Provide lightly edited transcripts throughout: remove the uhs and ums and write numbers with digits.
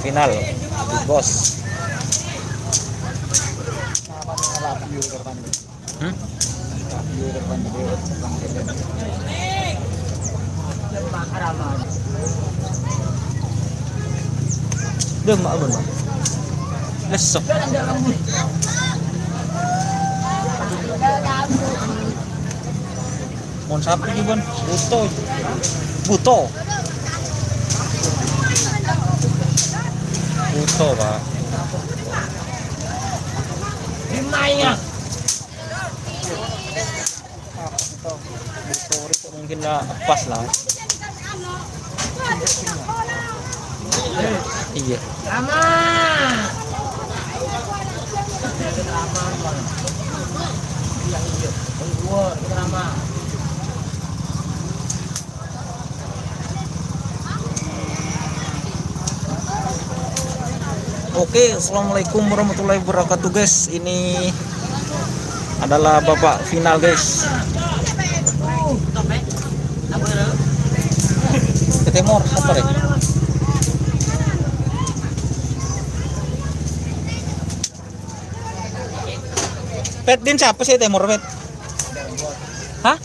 final Big Boss. Hmm? Udah mak abon mak. Lesok. Mon sapi nih bon, buto, buto, buto pak. Gimana? Buto itu mungkin lah pas lah. Iya. Lama. Lama. Oke, assalamualaikum warahmatullahi wabarakatuh guys. Ini adalah babak final guys. Ke Timur, apa ya? Pet din siapa sih Timur Pet? Hah?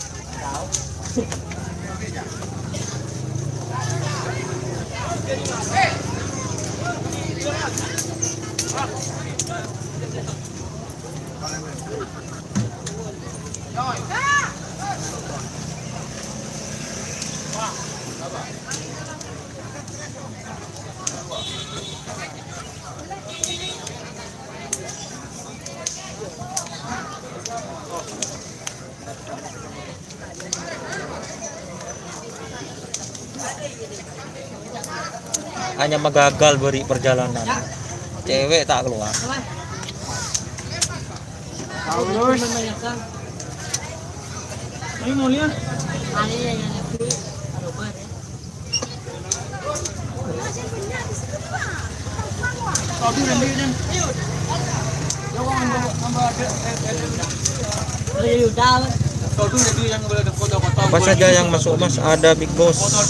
Hanya magagal beri perjalanan. Cewek tak keluar. Paulus. Ayo mau lihat. Apa saja yang masuk mas? Ada Big Boss,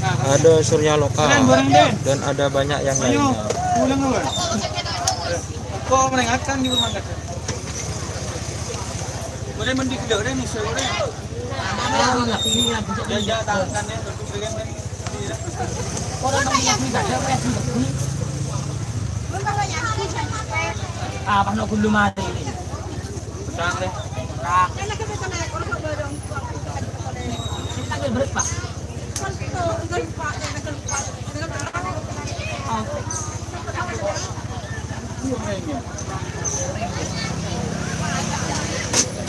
ada Surya Loka, dan ada banyak yang lainnya. Kok menengahkan di rumah kata? Boleh mendik dah nih sore. Jaja tangan ya untuk segala macam. Orang yang tidak ada pres begini. Ah, pas nak gulu mati ini. Sang deh. Kak. Kita berat pak.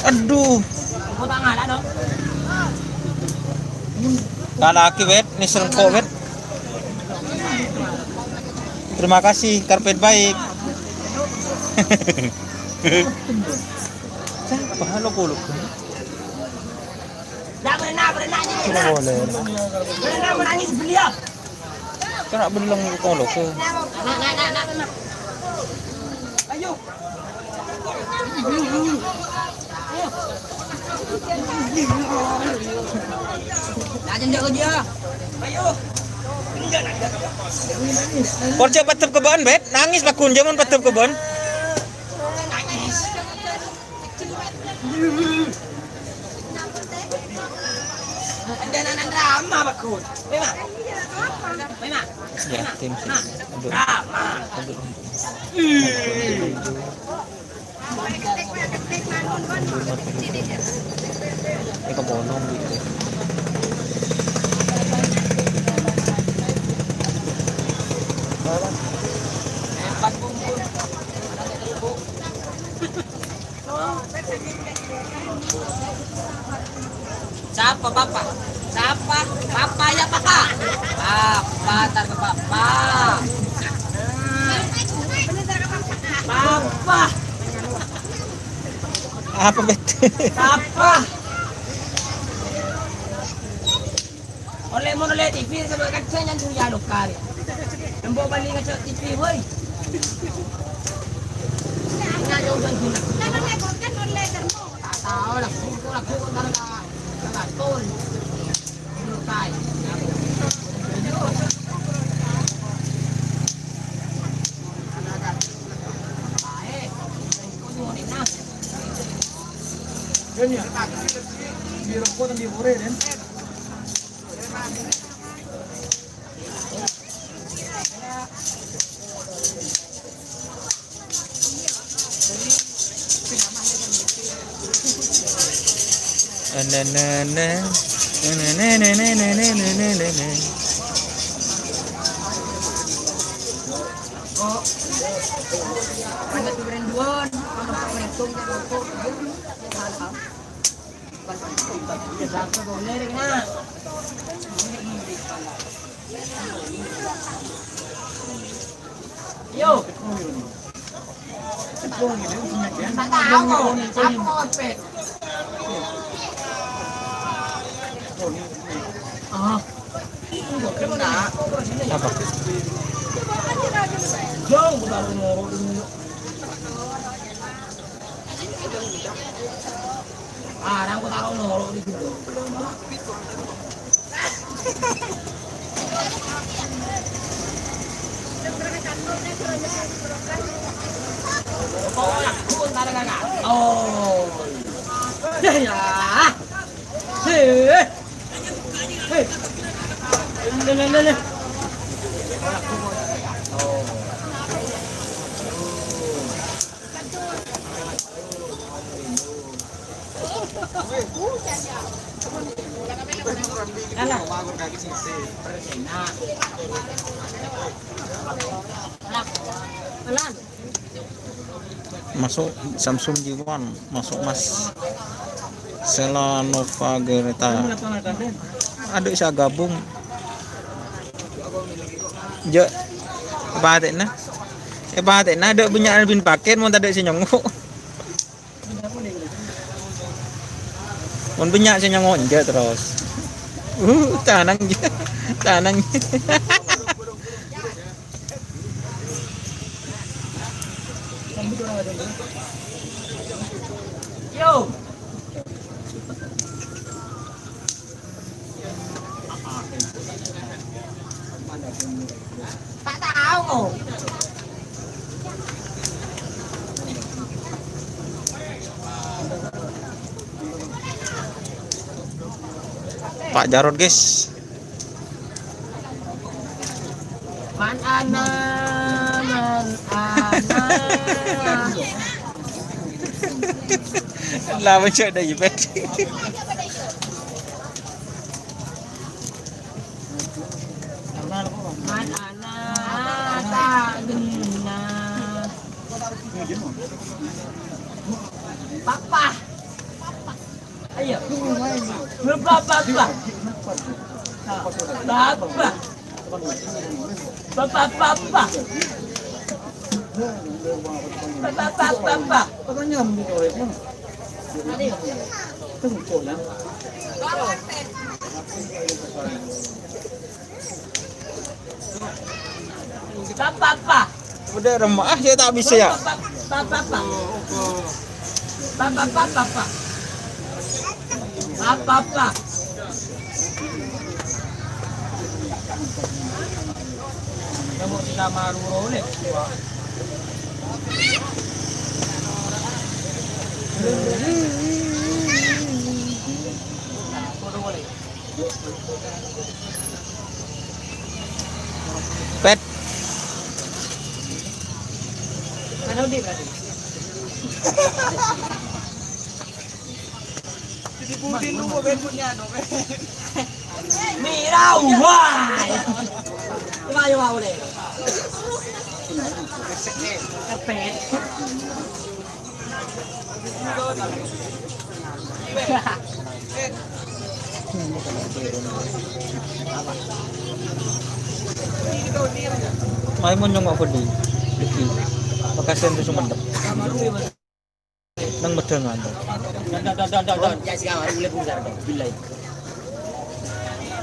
Aduh. Kalaki wet, ini serko wet. Terima kasih, karpet baik. Siapa halo kuluk? Tidak boleh. Menangis beliau. Kena berulang kuluk. Ayo. Jangan jaga dia. Ayo. Korja patep kebon bet, nangis bakun jaman patep kebon. Ada anak drama bakun. Memang. Memang. Ya, tim sih. Aduh. Drama. Aduh. Ini kebonong gitu. Empat bungkus. Siapa bapak? Siapa? Papa ya papa. Papa tar ke papa. Papa. Apa bet? Papa. Oleh mau lihat TV sama kacang yang sudah lokal. Nembo balik ke TV boy. Nggak jauh dari sini. Tak tahu lah, aku tak tahu. Lokal. Oh, ada tuh renduan, kalau perhitung kan aku mahal. Ya satu boleh deh nah. Yo. Tak tahu, apa pet? Ah. Apa? Jauh udah ngoro dulu. Ah, aku taruh ngoro di situ. Oh, aku entar enggak. Oh. Ya. Hei. Hei. Ini. Masuk Samsung J1, masuk Mas Selanova Gereta. Aduh saya gabung. Jo, batik na. Batik na ada punya Alvin paket mau tadi si nyongo. Mau punya si nyongo aja terus. Tanang je. Tanang. Yo. Tak tahu. Pak Jarod guys. Man ana. Lawan cak dah jepet. Man ana tak gena. Papa. Ayo. Papa. Papa. Papa. Papa. Udah remah saya tak bisa ya. Papa. Kamu tidak maru oleh. Pet. Ano di ba? Diputin mo ba niya no? Miraw, why? Tumayo ako ulit. Kapet. May mo nyong ako di. Diki. Pagkasen to sumandap. Nang medal ngandap. Dan. Ya sekarang boleh putar dong. Bilai.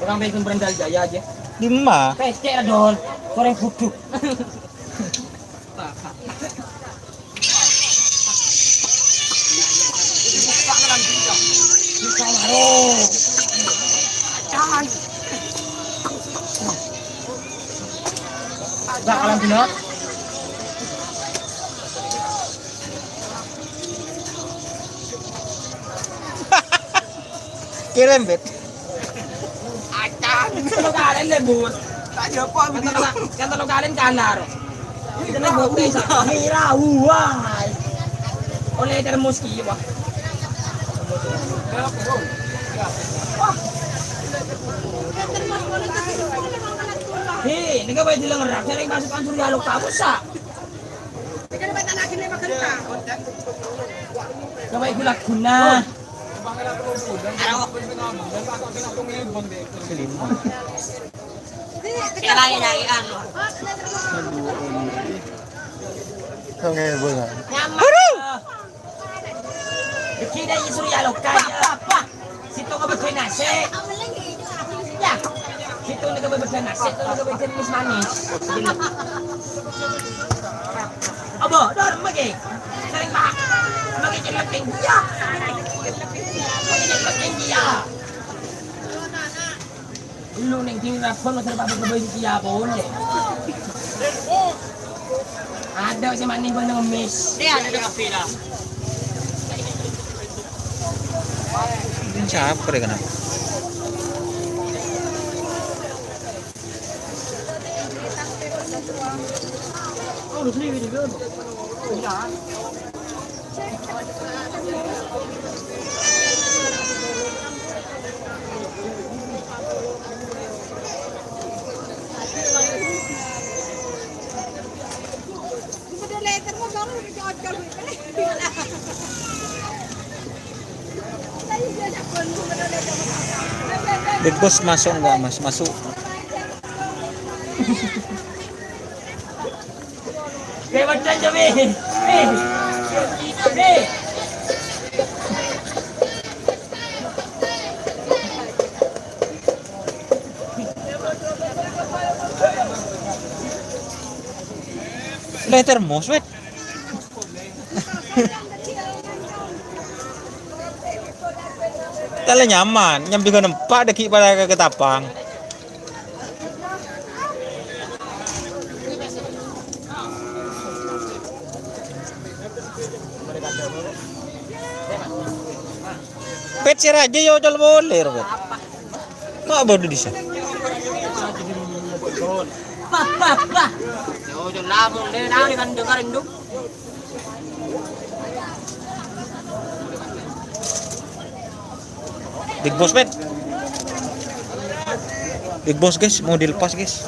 Orang bikin berendal jaya aja. Di mah. Pecek dong. Koreng buduk. Bakalan pinot. Kirim bet. Acan. Lokalin lebur. Kata lokalin kanar. Ito na buti sa kamera. Huwag. Oleh termos kiyo ba? Hei, nagabay dilang rak. Saya masuk ang suryalok tapos sa. Gabay gulak ko na. Kaya lang yung ano. Ngayon ba nga? Kita yung suryalok kaya. Sito nga ba kayo nasi? Ya. Sito nagabay ba kayo nasi? Sito nagabay kayo manis. Abo, dorong magig. Saring pa. Magigilapin dia. Magigilapin dia. Lu neng tinggal pun masih dapat berbagi dia pun deh. Ada si maning pun dengan miss. Dia ada dengan pila. Ini siapa deh kenapa? Oh, lu sendiri juga. Iya. Big Boss masuk enggak mas? Masuk. Kayak macam je, Bi. Bi. Udah termos bet. Tala nyaman, nyambi ko nempak daki pada ketapang. Pet si Raja yo jual boleh bet. Nggak bodoh di sana. Bah. Yo, jangan lamun deh, nah dengan dengerin duk. Big Boss bet. Big Boss guys, mau dilepas guys.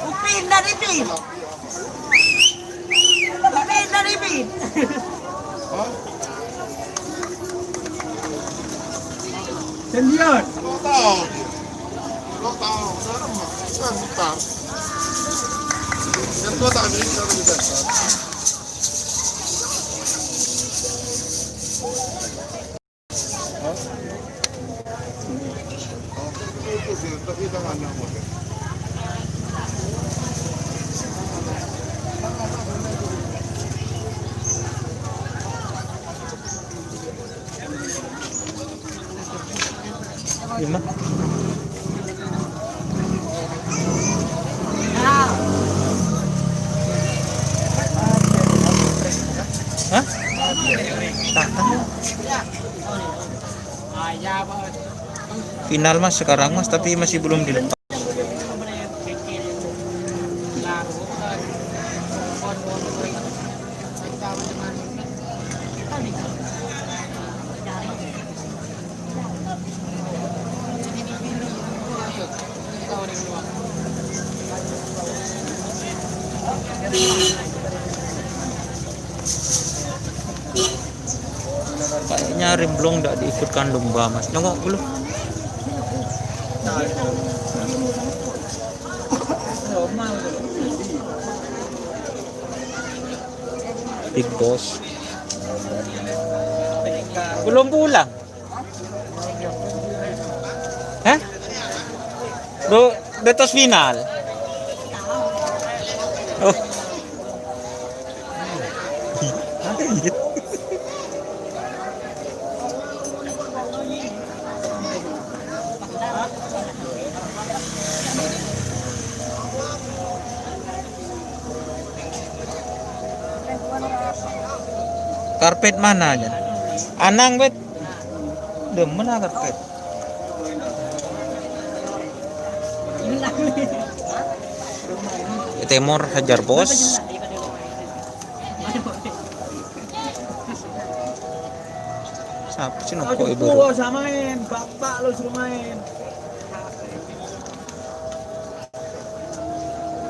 Upin dari Bin. Upin dari Bin. Sendirian. Lo tahu. Sana mah. Santar. Yang tua tak ambil sana juga. Itu sih, tapi tangannya boleh. Lima. Hah? Final mas sekarang mas, tapi masih belum dilepas. karpetnya remblong tidak diikutkan lumba mas. Nengok dulu. Big Boss belum pulang. Hah? Betos final. Oh. Karpet mana aja? Anang bet. Demen ah karpet. Temor hajar bos. Siapa sih noko ibu? Samain, bapak lo suruh main.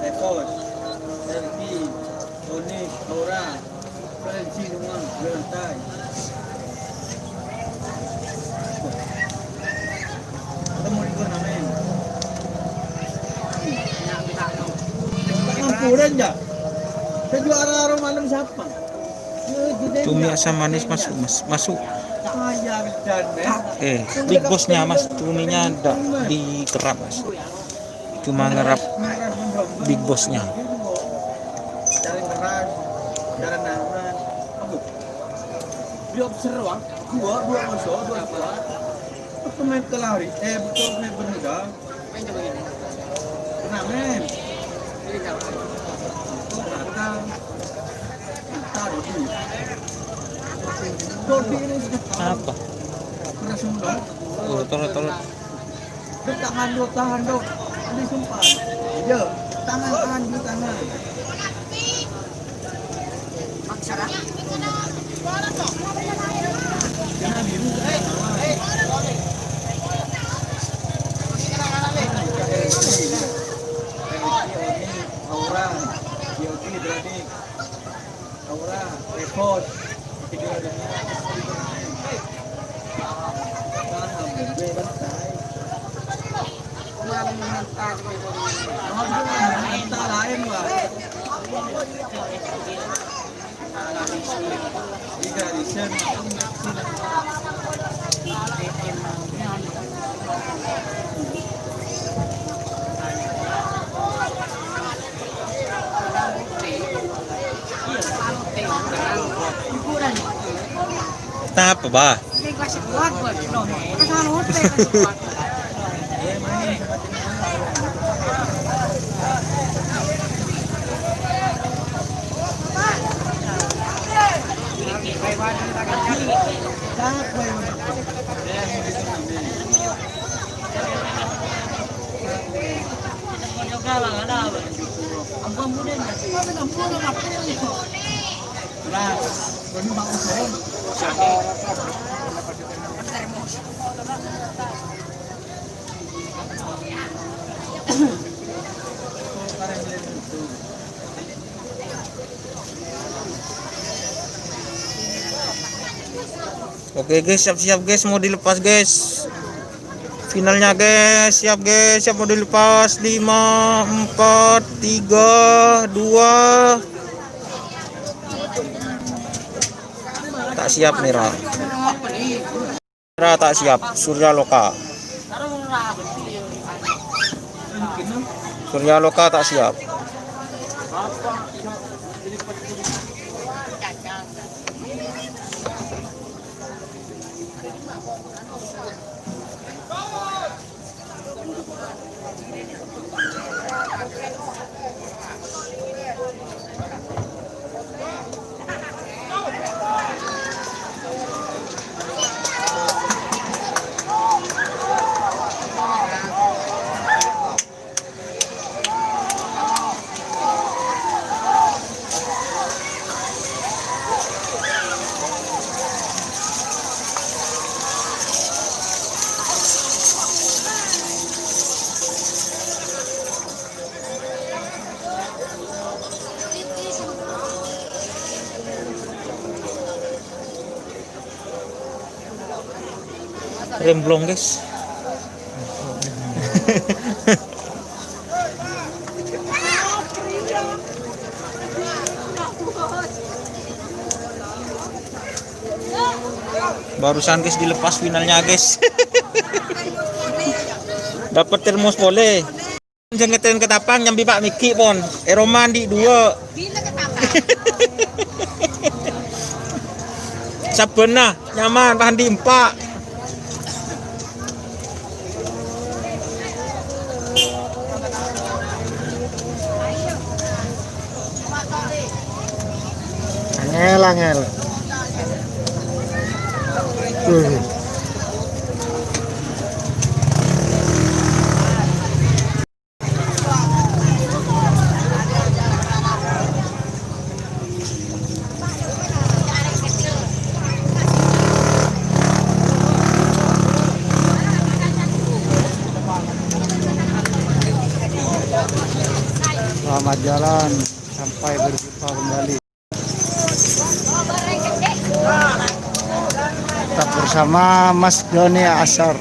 Repot, Selvi, Onik, Laura, Franci semua berantai. Ketemu di turnamen. Ngapura aja. Saya juara malam siapa? Cumi asam manis masuk mas, masuk. Ayah bercanda. Big Bossnya mas, cuminya tidak dikerap mas. Cuma ngerap Big Bossnya. Jalan keras, jalan nahan. Dia seru ah. Dua musuh, dua. Betul main kelari, betul main bermuda. Main coba gini. Turnamen. Ini kapan? Datang. Taruh di. Dodi ini Apa? langsung dong. Oh, tolong. Tahan dong. Ini sumpah. Iya, tangan di tangan. Aksara. Jangan biru. Aura, Yogi berani. Aura, repot. Tiga lain wah. Tiga edition. Apa bah? Oke guys, siap-siap guys, mau dilepas guys. Finalnya guys, siap guys, siap mau dilepas. 5, 4, 3, 2. Tak siap Mira. Mira tak siap, Surya Loka. Surya Loka tak siap. remblong guys. Barusan guys dilepas finalnya guys. Dapat termos boleh. Jangan ketapang nyambi Pak Miki pon. Eroman di 2. Saben nah nyaman tahan di 4. Angel. Selamat jalan sampai berjumpa kembali. Tetap bersama Mas Doni Asar.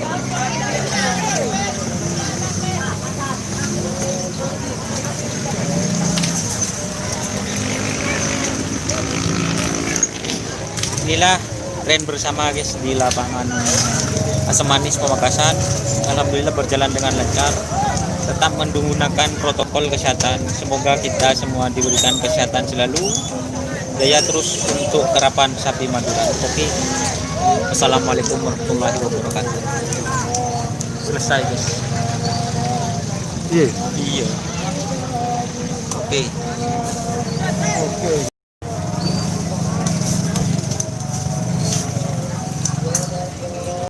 Inilah tren bersama guys di lapangan Asam Manis Pamekasan. Alhamdulillah berjalan dengan lancar. Tetap menggunakan protokol kesehatan. Semoga kita semua diberikan kesehatan selalu. Jaya terus untuk kerapan sapi Madura. Oke. Assalamualaikum warahmatullahi wabarakatuh. Selesai guys. Iya. Oke.